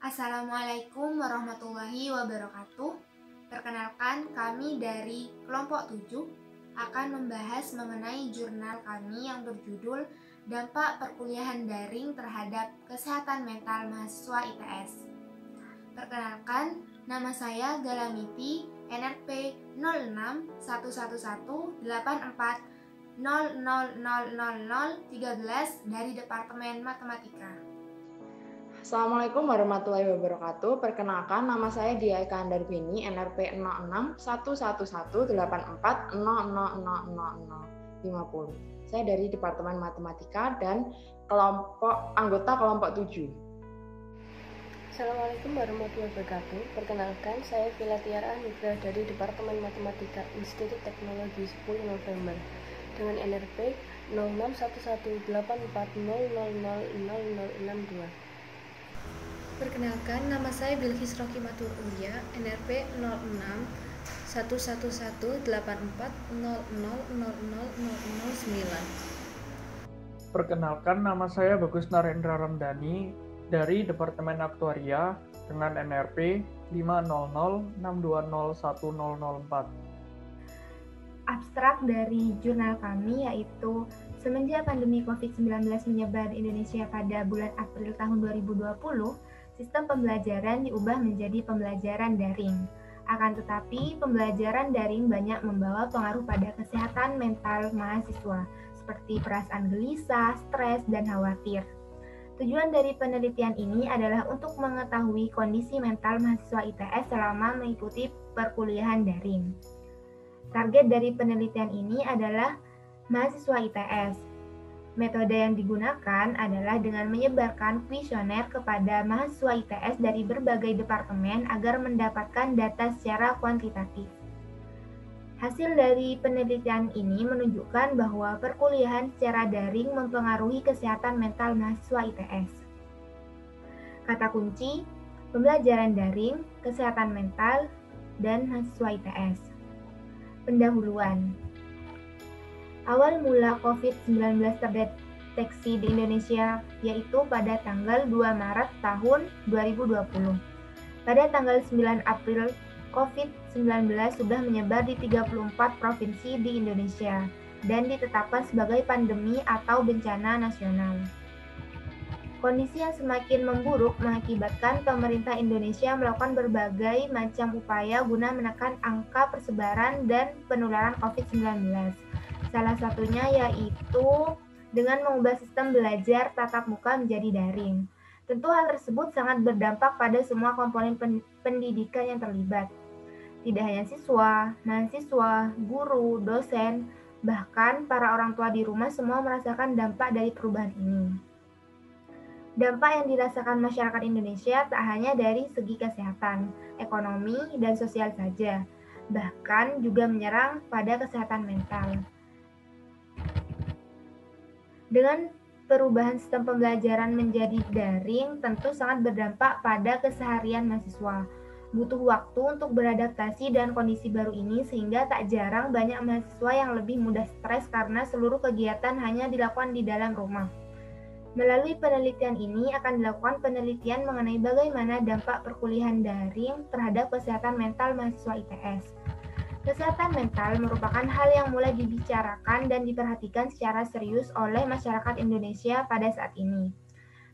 Assalamualaikum warahmatullahi wabarakatuh. Perkenalkan, kami dari kelompok 7 akan membahas mengenai jurnal kami yang berjudul Dampak Perkuliahan Daring Terhadap Kesehatan Mental Mahasiswa ITS. Perkenalkan, nama saya Galamiti, NRP 061184000013 dari Departemen Matematika. Assalamualaikum warahmatullahi wabarakatuh. Perkenalkan, nama saya Dia Eka Andarbini, NRP 061184000050. Saya dari Departemen Matematika dan anggota kelompok 7. Assalamualaikum warahmatullahi wabarakatuh. Perkenalkan, saya Vila Tiara Nugra dari Departemen Matematika Institut Teknologi 10 November dengan NRP 061184000062. Perkenalkan, nama saya Bilkis Rokimatur Ulia, NRP 061184000009. Perkenalkan, nama saya Bagus Narendra Ramdhani dari Departemen Aktuaria dengan NRP 50062010004. Abstrak dari jurnal kami yaitu semenjak pandemi COVID-19 menyebar di Indonesia pada bulan April tahun 2020, sistem pembelajaran diubah menjadi pembelajaran daring. Akan tetapi, pembelajaran daring banyak membawa pengaruh pada kesehatan mental mahasiswa, seperti perasaan gelisah, stres, dan khawatir. Tujuan dari penelitian ini adalah untuk mengetahui kondisi mental mahasiswa ITS selama mengikuti perkuliahan daring. Target dari penelitian ini adalah mahasiswa ITS. Metode yang digunakan adalah dengan menyebarkan kuesioner kepada mahasiswa ITS dari berbagai departemen agar mendapatkan data secara kuantitatif. Hasil dari penelitian ini menunjukkan bahwa perkuliahan secara daring mempengaruhi kesehatan mental mahasiswa ITS. Kata kunci, pembelajaran daring, kesehatan mental, dan mahasiswa ITS. Pendahuluan. Awal mula COVID-19 terdeteksi di Indonesia yaitu pada tanggal 2 Maret tahun 2020. Pada tanggal 9 April, COVID-19 sudah menyebar di 34 provinsi di Indonesia dan ditetapkan sebagai pandemi atau bencana nasional. Kondisi yang semakin memburuk mengakibatkan pemerintah Indonesia melakukan berbagai macam upaya guna menekan angka persebaran dan penularan COVID-19. Salah satunya yaitu dengan mengubah sistem belajar tatap muka menjadi daring. Tentu hal tersebut sangat berdampak pada semua komponen pendidikan yang terlibat. Tidak hanya siswa, mahasiswa, guru, dosen, bahkan para orang tua di rumah semua merasakan dampak dari perubahan ini. Dampak yang dirasakan masyarakat Indonesia tak hanya dari segi kesehatan, ekonomi, dan sosial saja, bahkan juga menyerang pada kesehatan mental. Dengan perubahan sistem pembelajaran menjadi daring tentu sangat berdampak pada keseharian mahasiswa. Butuh waktu untuk beradaptasi dengan kondisi baru ini sehingga tak jarang banyak mahasiswa yang lebih mudah stres karena seluruh kegiatan hanya dilakukan di dalam rumah. Melalui penelitian ini akan dilakukan penelitian mengenai bagaimana dampak perkuliahan daring terhadap kesehatan mental mahasiswa ITS. Kesehatan mental merupakan hal yang mulai dibicarakan dan diperhatikan secara serius oleh masyarakat Indonesia pada saat ini.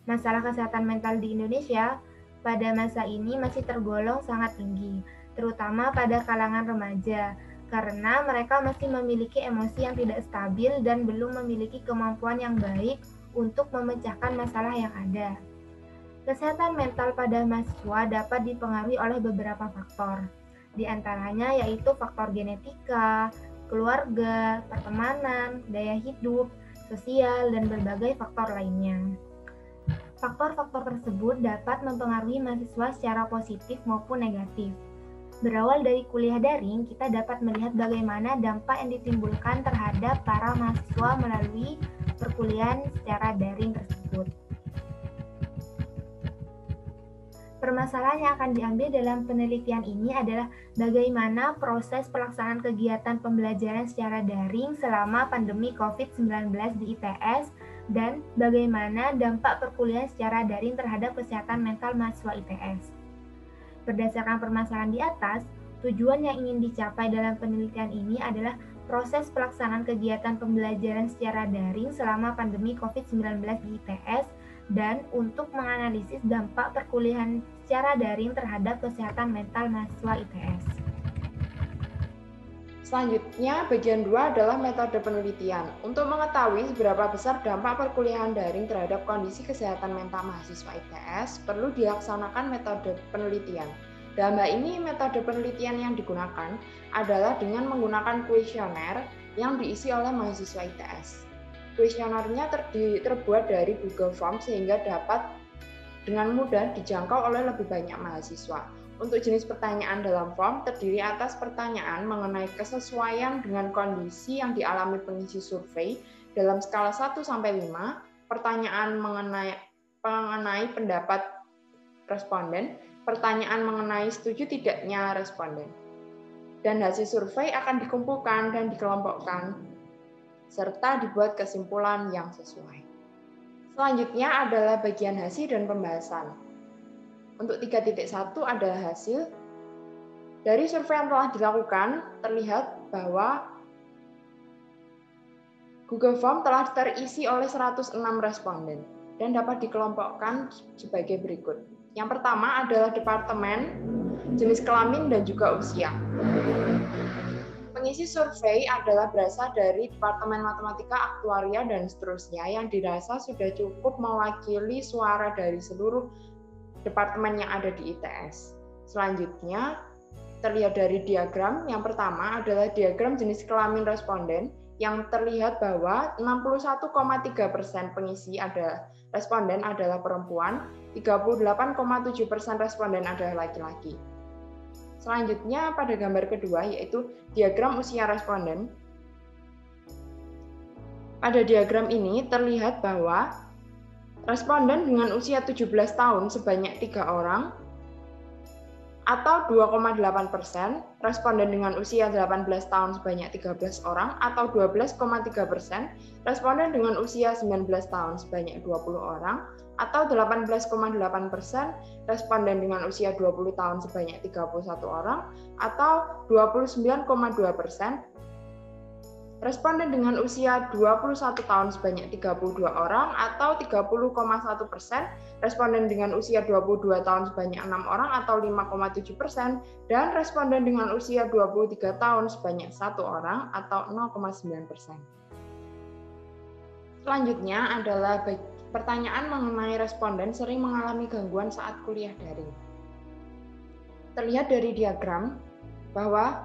Masalah kesehatan mental di Indonesia pada masa ini masih tergolong sangat tinggi, terutama pada kalangan remaja, karena mereka masih memiliki emosi yang tidak stabil dan belum memiliki kemampuan yang baik untuk memecahkan masalah yang ada. Kesehatan mental pada mahasiswa dapat dipengaruhi oleh beberapa faktor. Di antaranya yaitu faktor genetika, keluarga, pertemanan, gaya hidup, sosial, dan berbagai faktor lainnya. Faktor-faktor tersebut dapat mempengaruhi mahasiswa secara positif maupun negatif. Berawal dari kuliah daring, kita dapat melihat bagaimana dampak yang ditimbulkan terhadap para mahasiswa melalui perkuliahan secara daring tersebut. Permasalahan yang akan diambil dalam penelitian ini adalah bagaimana proses pelaksanaan kegiatan pembelajaran secara daring selama pandemi COVID-19 di ITS dan bagaimana dampak perkuliahan secara daring terhadap kesehatan mental mahasiswa ITS. Berdasarkan permasalahan di atas, tujuan yang ingin dicapai dalam penelitian ini adalah proses pelaksanaan kegiatan pembelajaran secara daring selama pandemi COVID-19 di ITS dan untuk menganalisis dampak perkuliahan secara daring terhadap kesehatan mental mahasiswa ITS. Selanjutnya, bagian 2 adalah metode penelitian. Untuk mengetahui seberapa besar dampak perkuliahan daring terhadap kondisi kesehatan mental mahasiswa ITS, perlu dilaksanakan metode penelitian. Dalam hal ini, metode penelitian yang digunakan adalah dengan menggunakan kuesioner yang diisi oleh mahasiswa ITS. Kuesionernya terbuat dari Google Form sehingga dapat dengan mudah dijangkau oleh lebih banyak mahasiswa. Untuk jenis pertanyaan dalam form terdiri atas pertanyaan mengenai kesesuaian dengan kondisi yang dialami pengisi survei dalam skala 1-5, pertanyaan mengenai pendapat responden, pertanyaan mengenai setuju tidaknya responden. Dan hasil survei akan dikumpulkan dan dikelompokkan, serta dibuat kesimpulan yang sesuai. Selanjutnya adalah bagian hasil dan pembahasan. Untuk 3.1 adalah hasil. Dari survei yang telah dilakukan, terlihat bahwa Google Form telah terisi oleh 106 responden dan dapat dikelompokkan sebagai berikut. Yang pertama adalah departemen, jenis kelamin, dan juga usia. Pengisi survei adalah berasal dari Departemen Matematika, Aktuaria, dan seterusnya yang dirasa sudah cukup mewakili suara dari seluruh departemen yang ada di ITS. Selanjutnya, terlihat dari diagram. Yang pertama adalah diagram jenis kelamin responden yang terlihat bahwa 61,3% pengisi responden adalah perempuan, 38,7% responden adalah laki-laki. Selanjutnya pada gambar kedua yaitu diagram usia responden. Pada diagram ini terlihat bahwa responden dengan usia 17 tahun sebanyak 3 orang atau 2,8%, responden dengan usia 18 tahun sebanyak 13 orang atau 12,3%, responden dengan usia 19 tahun sebanyak 20 orang atau 18,8%, responden dengan usia 20 tahun sebanyak 31 orang atau 29,2%, responden dengan usia 21 tahun sebanyak 32 orang atau 30,1%, responden dengan usia 22 tahun sebanyak 6 orang atau 5,7%, dan responden dengan usia 23 tahun sebanyak 1 orang atau 0,9%. Selanjutnya adalah pertanyaan mengenai responden sering mengalami gangguan saat kuliah daring. Terlihat dari diagram bahwa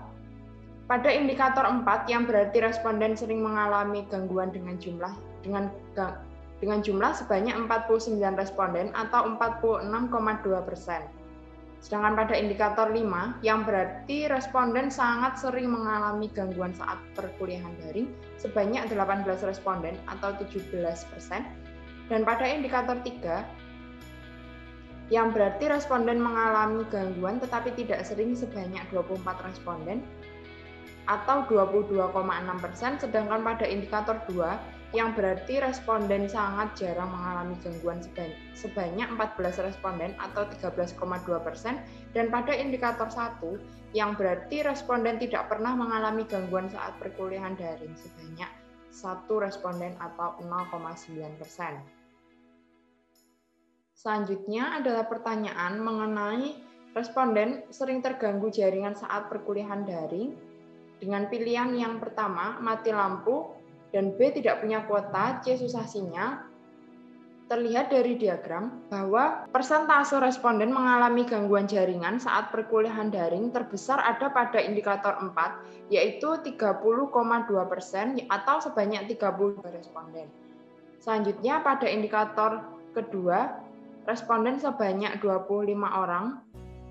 pada indikator 4 yang berarti responden sering mengalami gangguan dengan jumlah sebanyak 49 responden atau 46,2%. Sedangkan pada indikator 5 yang berarti responden sangat sering mengalami gangguan saat perkuliahan daring sebanyak 18 responden atau 17%. Dan pada indikator 3 yang berarti responden mengalami gangguan tetapi tidak sering sebanyak 24 responden atau 22,6%, sedangkan pada indikator 2 yang berarti responden sangat jarang mengalami gangguan sebanyak 14 responden atau 13,2%, dan pada indikator 1 yang berarti responden tidak pernah mengalami gangguan saat perkuliahan daring sebanyak 1 responden atau 0,9%. Selanjutnya adalah pertanyaan mengenai responden sering terganggu jaringan saat perkuliahan daring dengan pilihan yang pertama, mati lampu, dan B, tidak punya kuota, C, susah sinyal. Terlihat dari diagram bahwa persentase responden mengalami gangguan jaringan saat perkuliahan daring terbesar ada pada indikator 4, yaitu 30,2% atau sebanyak 32 responden. Selanjutnya pada indikator kedua, responden sebanyak 25 orang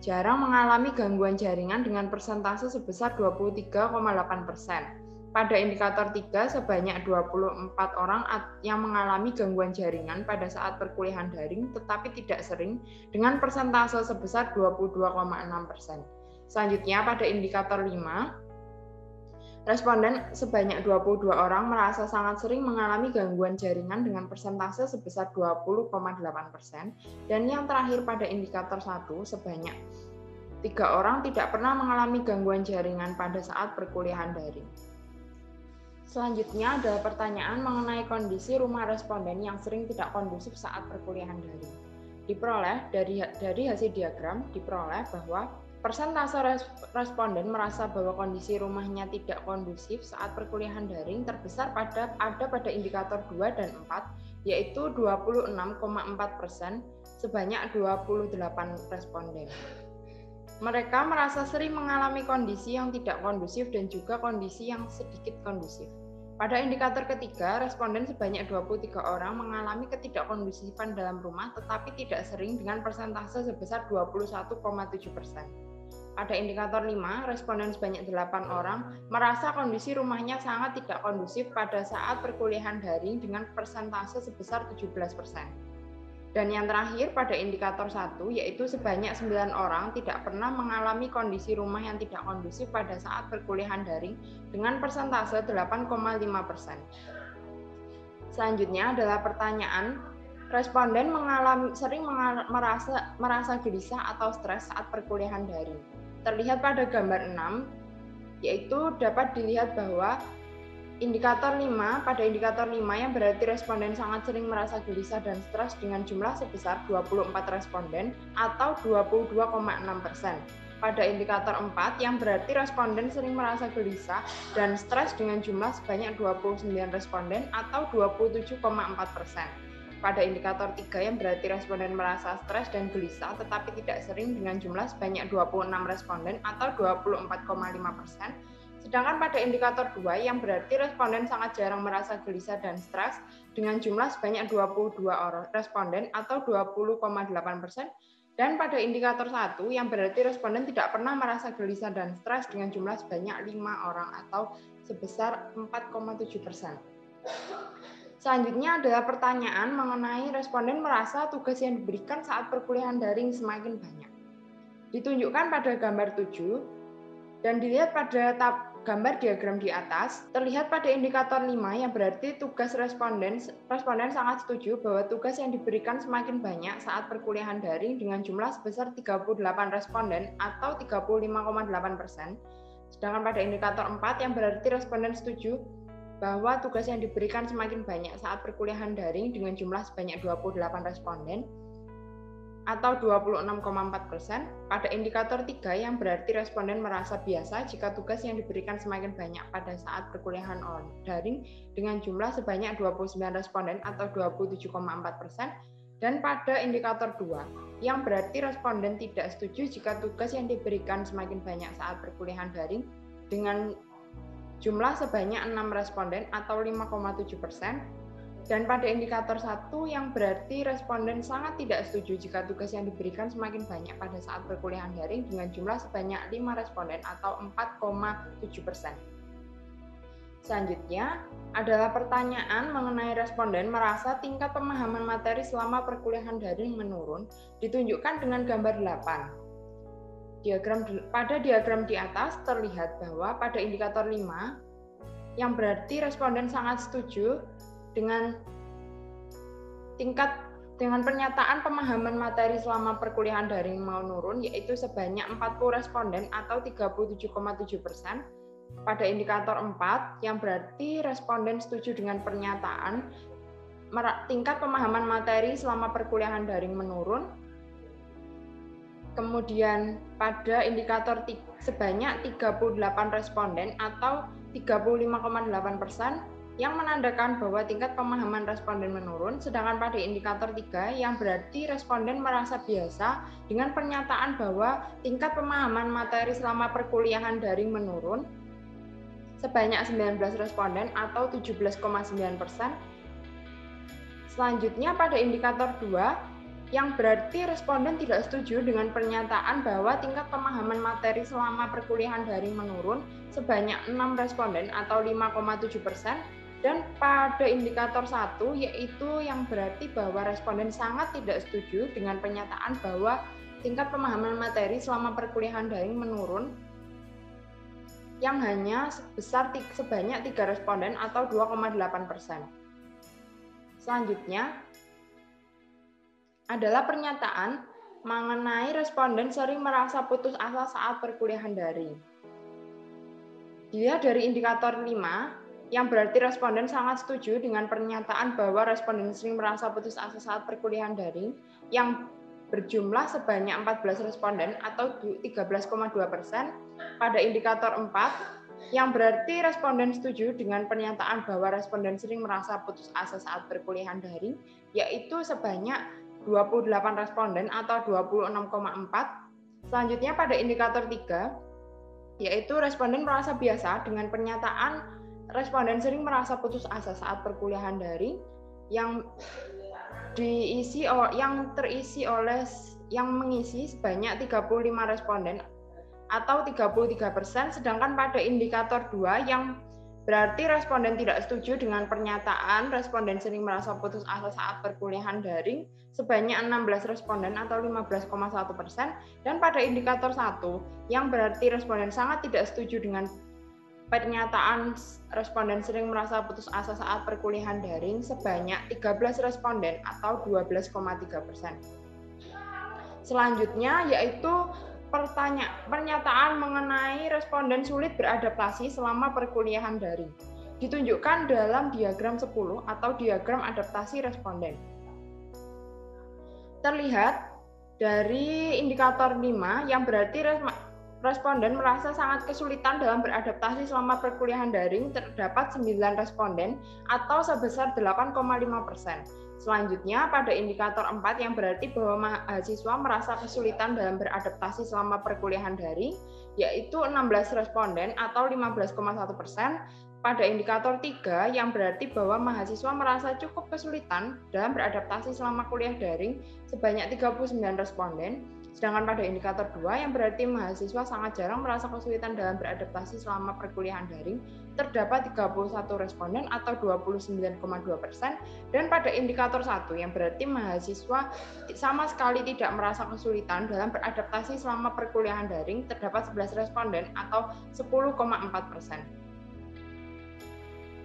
jarang mengalami gangguan jaringan dengan persentase sebesar 23,8%. Pada indikator 3, sebanyak 24 orang yang mengalami gangguan jaringan pada saat perkuliahan daring tetapi tidak sering dengan persentase sebesar 22,6%. Selanjutnya pada indikator 5, Responden sebanyak 22 orang merasa sangat sering mengalami gangguan jaringan dengan persentase sebesar 20,8%, dan yang terakhir pada indikator 1 sebanyak 3 orang tidak pernah mengalami gangguan jaringan pada saat perkuliahan daring. Selanjutnya adalah pertanyaan mengenai kondisi rumah responden yang sering tidak kondusif saat perkuliahan daring. Diperoleh dari hasil diagram diperoleh bahwa persentase responden merasa bahwa kondisi rumahnya tidak kondusif saat perkuliahan daring terbesar ada pada indikator 2 dan 4, yaitu 26,4% sebanyak 28 responden. Mereka merasa sering mengalami kondisi yang tidak kondusif dan juga kondisi yang sedikit kondusif. Pada indikator ketiga, responden sebanyak 23 orang mengalami ketidakkondusifan dalam rumah tetapi tidak sering dengan persentase sebesar 21,7%. Pada indikator 5, responden sebanyak 8 orang merasa kondisi rumahnya sangat tidak kondusif pada saat perkuliahan daring dengan persentase sebesar 17%. Dan yang terakhir pada indikator 1, yaitu sebanyak 9 orang tidak pernah mengalami kondisi rumah yang tidak kondusif pada saat perkuliahan daring dengan persentase 8,5%. Selanjutnya adalah pertanyaan, responden sering merasa gelisah atau stres saat perkuliahan daring. Terlihat pada gambar 6, yaitu dapat dilihat bahwa pada indikator 5 yang berarti responden sangat sering merasa gelisah dan stres dengan jumlah sebesar 24 responden atau 22,6%. Pada indikator 4 yang berarti responden sering merasa gelisah dan stres dengan jumlah sebanyak 29 responden atau 27,4%. Pada indikator 3 yang berarti responden merasa stres dan gelisah tetapi tidak sering dengan jumlah sebanyak 26 responden atau 24,5%. Sedangkan pada indikator 2 yang berarti responden sangat jarang merasa gelisah dan stres dengan jumlah sebanyak 22 responden atau 20,8%, dan pada indikator 1 yang berarti responden tidak pernah merasa gelisah dan stres dengan jumlah sebanyak 5 orang atau sebesar 4,7%. Selanjutnya adalah pertanyaan mengenai responden merasa tugas yang diberikan saat perkuliahan daring semakin banyak. Ditunjukkan pada gambar 7 dan dilihat pada gambar diagram di atas, terlihat pada indikator 5 yang berarti tugas responden sangat setuju bahwa tugas yang diberikan semakin banyak saat perkuliahan daring dengan jumlah sebesar 38 responden atau 35,8%. Sedangkan pada indikator 4 yang berarti responden setuju bahwa tugas yang diberikan semakin banyak saat perkuliahan daring dengan jumlah sebanyak 28 responden atau 26,4%. Pada indikator 3 yang berarti responden merasa biasa jika tugas yang diberikan semakin banyak pada saat perkuliahan daring dengan jumlah sebanyak 29 responden atau 27,4%. Dan pada indikator 2 yang berarti responden tidak setuju jika tugas yang diberikan semakin banyak saat perkuliahan daring dengan jumlah sebanyak 6 responden atau 5,7%. Dan pada indikator 1 yang berarti responden sangat tidak setuju jika tugas yang diberikan semakin banyak pada saat perkuliahan daring dengan jumlah sebanyak 5 responden atau 4,7%. Selanjutnya adalah pertanyaan mengenai responden merasa tingkat pemahaman materi selama perkuliahan daring menurun, ditunjukkan dengan gambar 8. Pada diagram di atas terlihat bahwa pada indikator 5 yang berarti responden sangat setuju dengan pernyataan pemahaman materi selama perkuliahan daring menurun, yaitu sebanyak 40 responden atau 37,7%. Pada indikator 4 yang berarti responden setuju dengan pernyataan tingkat pemahaman materi selama perkuliahan daring menurun. Kemudian pada indikator sebanyak 38 responden atau 35,8% yang menandakan bahwa tingkat pemahaman responden menurun, sedangkan pada indikator 3 yang berarti responden merasa biasa dengan pernyataan bahwa tingkat pemahaman materi selama perkuliahan daring menurun sebanyak 19 responden atau 17,9%. Selanjutnya pada indikator 2 yang berarti responden tidak setuju dengan pernyataan bahwa tingkat pemahaman materi selama perkuliahan daring menurun sebanyak 6 responden atau 5,7%. Dan pada indikator 1 yaitu yang berarti bahwa responden sangat tidak setuju dengan pernyataan bahwa tingkat pemahaman materi selama perkuliahan daring menurun yang hanya sebanyak 3 responden atau 2,8%. Selanjutnya adalah pernyataan mengenai responden sering merasa putus asa saat perkuliahan daring. Dilihat dari indikator 5, yang berarti responden sangat setuju dengan pernyataan bahwa responden sering merasa putus asa saat perkuliahan daring, yang berjumlah sebanyak 14 responden atau 13,2%. Pada indikator 4, yang berarti responden setuju dengan pernyataan bahwa responden sering merasa putus asa saat perkuliahan daring, yaitu sebanyak 28 responden atau 26,4. Selanjutnya pada indikator 3, yaitu responden merasa biasa dengan pernyataan responden sering merasa putus asa saat perkuliahan daring, yang mengisi sebanyak 35 responden atau 33%, sedangkan pada indikator 2 yang berarti responden tidak setuju dengan pernyataan responden sering merasa putus asa saat perkuliahan daring sebanyak 16 responden atau 15,1%, dan pada indikator 1 yang berarti responden sangat tidak setuju dengan pernyataan responden sering merasa putus asa saat perkuliahan daring sebanyak 13 responden atau 12,3%. Selanjutnya yaitu pernyataan mengenai responden sulit beradaptasi selama perkuliahan daring. Ditunjukkan dalam diagram 10 atau diagram adaptasi responden. Terlihat dari indikator 5 yang berarti responden merasa sangat kesulitan dalam beradaptasi selama perkuliahan daring, terdapat 9 responden atau sebesar 8,5%. Selanjutnya pada indikator 4 yang berarti bahwa mahasiswa merasa kesulitan dalam beradaptasi selama perkuliahan daring, yaitu 16 responden atau 15,1%. Pada indikator 3 yang berarti bahwa mahasiswa merasa cukup kesulitan dalam beradaptasi selama kuliah daring sebanyak 39 responden. Sedangkan pada indikator 2 yang berarti mahasiswa sangat jarang merasa kesulitan dalam beradaptasi selama perkuliahan daring, terdapat 31 responden atau 29,2%, dan pada indikator 1 yang berarti mahasiswa sama sekali tidak merasa kesulitan dalam beradaptasi selama perkuliahan daring, terdapat 11 responden atau 10,4%.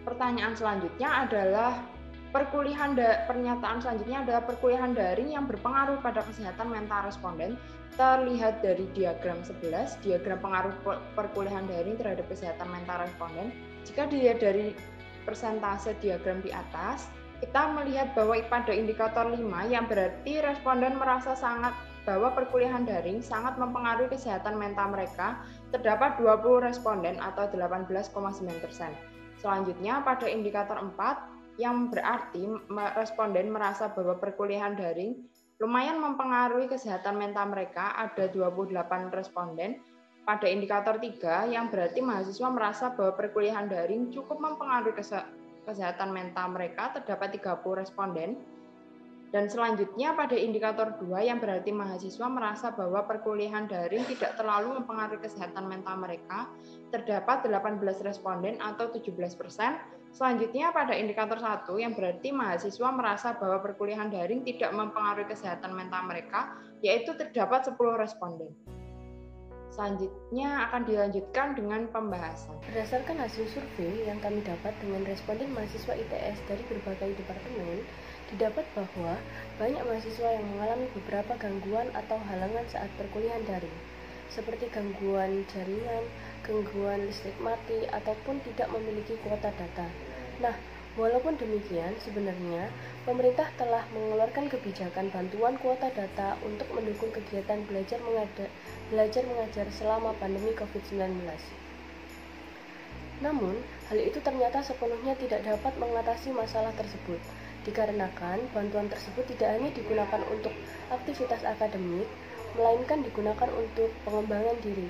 Pertanyaan selanjutnya adalah pernyataan selanjutnya adalah perkuliahan daring yang berpengaruh pada kesehatan mental responden. Terlihat dari diagram 11, diagram pengaruh perkuliahan daring terhadap kesehatan mental responden. Jika dilihat dari persentase diagram di atas, kita melihat bahwa pada indikator 5 yang berarti responden merasa bahwa perkuliahan daring sangat mempengaruhi kesehatan mental mereka, terdapat 20 responden atau 18,9%. Selanjutnya pada indikator 4 yang berarti responden merasa bahwa perkuliahan daring lumayan mempengaruhi kesehatan mental mereka, ada 28 responden. Pada indikator 3 yang berarti mahasiswa merasa bahwa perkuliahan daring cukup mempengaruhi kesehatan mental mereka, terdapat 30 responden. Dan selanjutnya pada indikator 2 yang berarti mahasiswa merasa bahwa perkuliahan daring tidak terlalu mempengaruhi kesehatan mental mereka, terdapat 18 responden atau 17%. Selanjutnya pada indikator 1 yang berarti mahasiswa merasa bahwa perkuliahan daring tidak mempengaruhi kesehatan mental mereka, yaitu terdapat 10 responden. Selanjutnya akan dilanjutkan dengan pembahasan. Berdasarkan hasil survei yang kami dapat dengan responden mahasiswa ITS dari berbagai departemen, didapat bahwa banyak mahasiswa yang mengalami beberapa gangguan atau halangan saat perkuliahan daring, seperti gangguan jaringan, gangguan listrik mati, ataupun tidak memiliki kuota data. Nah, walaupun demikian, sebenarnya pemerintah telah mengeluarkan kebijakan bantuan kuota data untuk mendukung kegiatan belajar mengajar selama pandemi COVID-19. Namun, hal itu ternyata sepenuhnya tidak dapat mengatasi masalah tersebut, dikarenakan bantuan tersebut tidak hanya digunakan untuk aktivitas akademik, melainkan digunakan untuk pengembangan diri.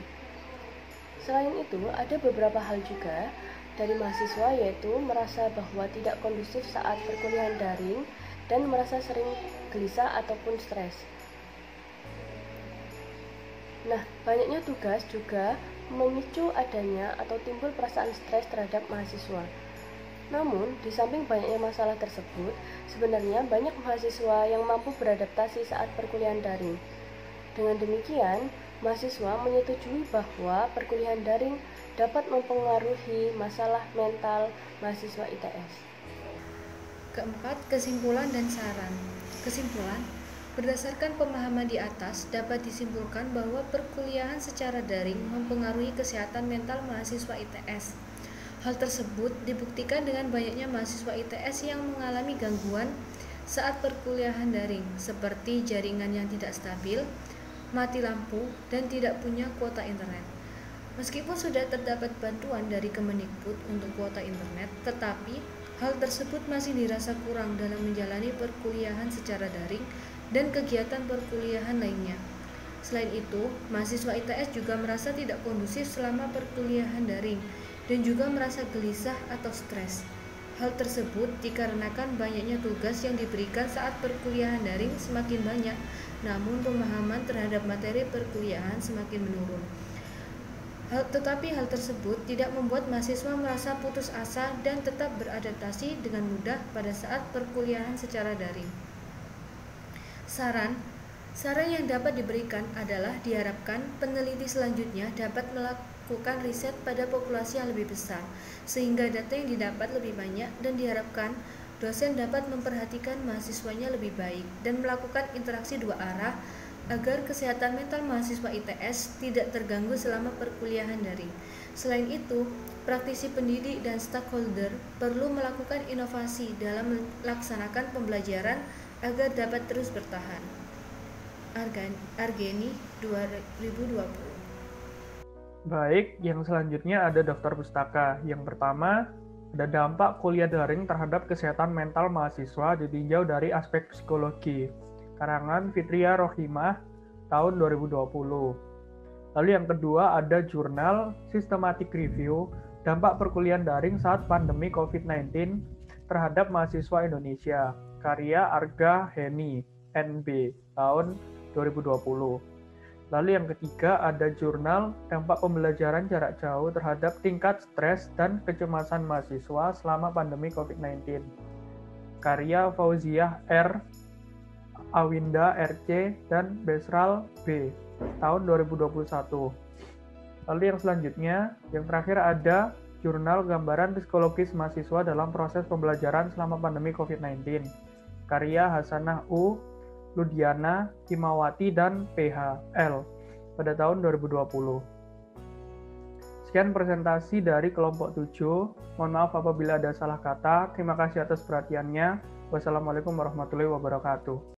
Selain itu, ada beberapa hal juga dari mahasiswa, yaitu merasa bahwa tidak kondusif saat perkuliahan daring dan merasa sering gelisah ataupun stres. Nah, banyaknya tugas juga memicu adanya atau timbul perasaan stres terhadap mahasiswa. Namun, di samping banyaknya masalah tersebut, sebenarnya banyak mahasiswa yang mampu beradaptasi saat perkuliahan daring. Dengan demikian, mahasiswa menyetujui bahwa perkuliahan daring dapat mempengaruhi masalah mental mahasiswa ITS. Keempat, kesimpulan dan saran. Kesimpulan, berdasarkan pemahaman di atas, dapat disimpulkan bahwa perkuliahan secara daring mempengaruhi kesehatan mental mahasiswa ITS. Hal tersebut dibuktikan dengan banyaknya mahasiswa ITS yang mengalami gangguan saat perkuliahan daring, seperti jaringan yang tidak stabil, mati lampu, dan tidak punya kuota internet. Meskipun sudah terdapat bantuan dari Kemendikbud untuk kuota internet, tetapi hal tersebut masih dirasa kurang dalam menjalani perkuliahan secara daring dan kegiatan perkuliahan lainnya. Selain itu, mahasiswa ITS juga merasa tidak kondusif selama perkuliahan daring dan juga merasa gelisah atau stres. Hal tersebut dikarenakan banyaknya tugas yang diberikan saat perkuliahan daring semakin banyak, namun pemahaman terhadap materi perkuliahan semakin menurun. Tetapi hal tersebut tidak membuat mahasiswa merasa putus asa dan tetap beradaptasi dengan mudah pada saat perkuliahan secara daring. Saran yang dapat diberikan adalah diharapkan peneliti selanjutnya dapat melakukan riset pada populasi yang lebih besar, sehingga data yang didapat lebih banyak, dan diharapkan dosen dapat memperhatikan mahasiswanya lebih baik dan melakukan interaksi dua arah agar kesehatan mental mahasiswa ITS tidak terganggu selama perkuliahan daring. Selain itu, praktisi pendidik dan stakeholder perlu melakukan inovasi dalam melaksanakan pembelajaran agar dapat terus bertahan. Argeni 2020. Baik, yang selanjutnya ada daftar pustaka. Yang pertama, ada dampak kuliah daring terhadap kesehatan mental mahasiswa ditinjau dari aspek psikologi. Karangan Fitria Rohimah tahun 2020. Lalu yang kedua ada jurnal Systematic Review Dampak Perkuliahan Daring Saat Pandemi COVID-19 terhadap Mahasiswa Indonesia. Karya Arga Heni, NB, tahun 2020. Lalu yang ketiga ada jurnal Dampak Pembelajaran Jarak Jauh terhadap Tingkat Stres dan Kecemasan Mahasiswa selama Pandemi COVID-19. Karya Fauziah R, Awinda RC, dan Besral B, tahun 2021. Lalu yang selanjutnya, yang terakhir ada jurnal Gambaran Psikologis Mahasiswa dalam Proses Pembelajaran selama Pandemi COVID-19. Karya Hasanah U, Ludiana, Himawati, dan PHL pada tahun 2020. Sekian presentasi dari kelompok 7. Mohon maaf apabila ada salah kata. Terima kasih atas perhatiannya. Wassalamualaikum warahmatullahi wabarakatuh.